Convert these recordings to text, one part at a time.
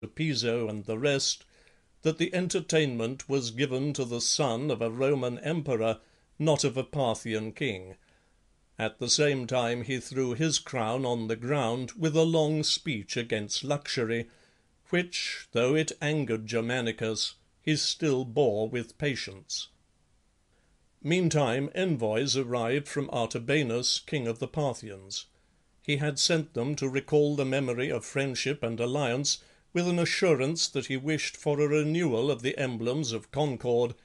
Piso and the rest, that the entertainment was given to the son of a Roman emperor, not of a Parthian king. At the same time he threw his crown on the ground with a long speech against luxury, which, though it angered Germanicus, he still bore with patience. Meantime envoys arrived from Artabanus, king of the Parthians. He had sent them to recall the memory of friendship and alliance, with an assurance that he wished for a renewal of the emblems of concord,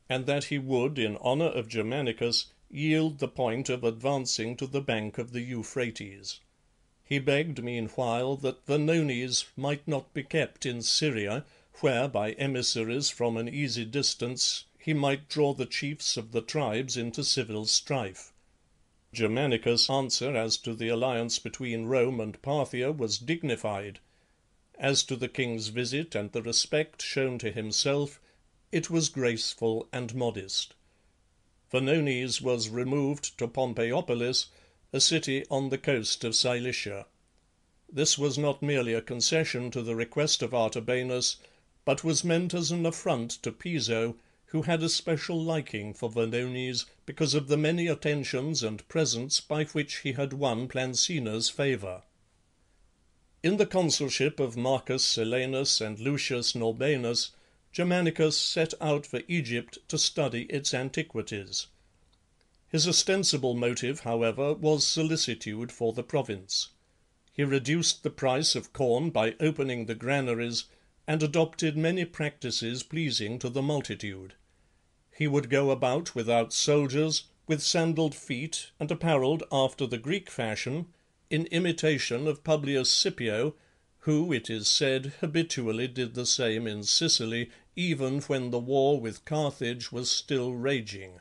and that he would, in honour of Germanicus, yield the point of advancing to the bank of the Euphrates. He begged meanwhile that Vonones might not be kept in Syria, where by emissaries from an easy distance he might draw the chiefs of the tribes into civil strife. Germanicus' answer as to the alliance between Rome and Parthia was dignified. As to the king's visit and the respect shown to himself, it was graceful and modest. Vonones was removed to Pompeiopolis, a city on the coast of Cilicia. This was not merely a concession to the request of Artabanus, but was meant as an affront to Piso, who had a special liking for Vonones because of the many attentions and presents by which he had won Plancina's favour. In the consulship of Marcus Silanus and Lucius Norbanus, Germanicus set out for Egypt to study its antiquities. His ostensible motive, however, was solicitude for the province. He reduced the price of corn by opening the granaries, and adopted many practices pleasing to the multitude. He would go about without soldiers, with sandaled feet, and apparelled after the Greek fashion, in imitation of Publius Scipio, who, it is said, habitually did the same in Sicily, even when the war with Carthage was still raging.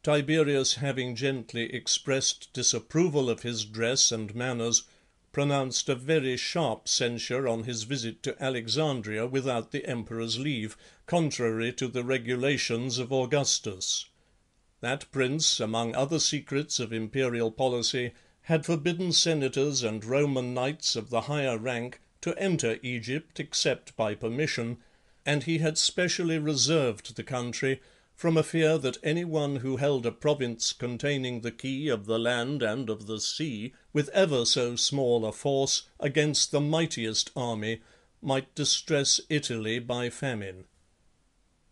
Tiberius, having gently expressed disapproval of his dress and manners, pronounced a very sharp censure on his visit to Alexandria without the emperor's leave, contrary to the regulations of Augustus. That prince, among other secrets of imperial policy, had forbidden senators and Roman knights of the higher rank to enter Egypt except by permission, and he had specially reserved the country from a fear that any one who held a province containing the key of the land and of the sea, with ever so small a force, against the mightiest army, might distress Italy by famine.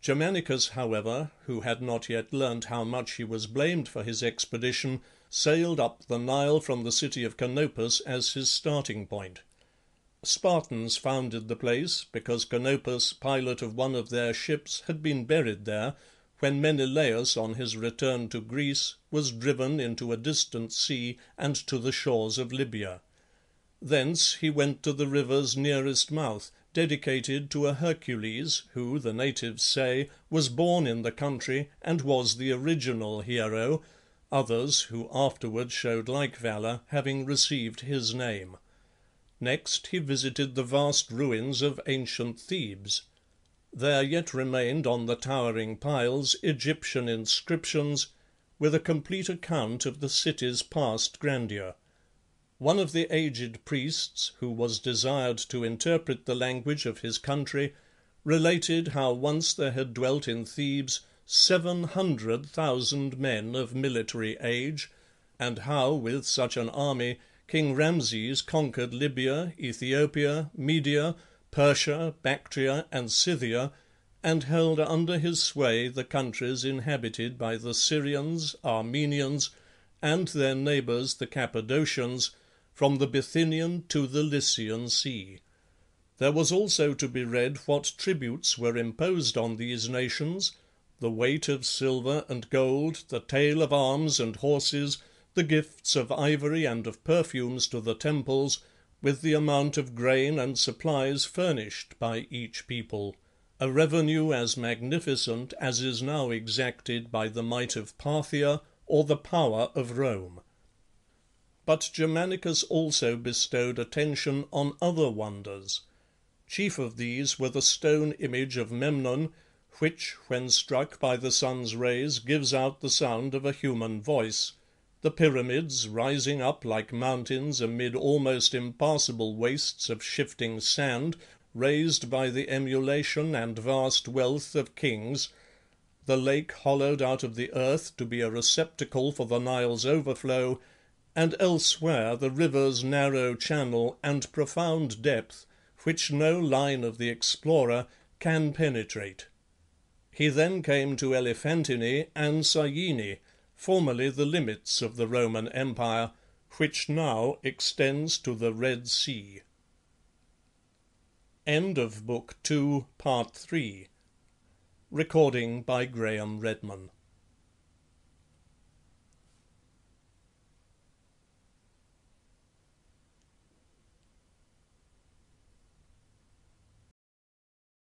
Germanicus, however, who had not yet learnt how much he was blamed for his expedition, sailed up the Nile from the city of Canopus as his starting point. Spartans founded the place because Canopus, pilot of one of their ships, had been buried there, when Menelaus, on his return to Greece, was driven into a distant sea and to the shores of Libya. Thence he went to the river's nearest mouth, dedicated to a Hercules, who, the natives say, was born in the country and was the original hero, others, who afterwards showed like valour, having received his name. Next he visited the vast ruins of ancient Thebes. There yet remained on the towering piles Egyptian inscriptions, with a complete account of the city's past grandeur. One of the aged priests, who was desired to interpret the language of his country, related how once there had dwelt in Thebes 700,000 men of military age, and how, with such an army, King Ramses conquered Libya, Ethiopia, Media, Persia, Bactria, and Scythia, and held under his sway the countries inhabited by the Syrians, Armenians, and their neighbours the Cappadocians, from the Bithynian to the Lycian Sea. There was also to be read what tributes were imposed on these nations, the weight of silver and gold, the tale of arms and horses, the gifts of ivory and of perfumes to the temples, with the amount of grain and supplies furnished by each people, a revenue as magnificent as is now exacted by the might of Parthia or the power of Rome. But Germanicus also bestowed attention on other wonders. Chief of these were the stone image of Memnon, which, when struck by the sun's rays, gives out the sound of a human voice, the pyramids rising up like mountains amid almost impassable wastes of shifting sand, raised by the emulation and vast wealth of kings, the lake hollowed out of the earth to be a receptacle for the Nile's overflow, and elsewhere the river's narrow channel and profound depth, which no line of the explorer can penetrate. He then came to Elephantine and Syene, formerly the limits of the Roman Empire, which now extends to the Red Sea. End of Book 2, Part 3. Recording by Graham Redman.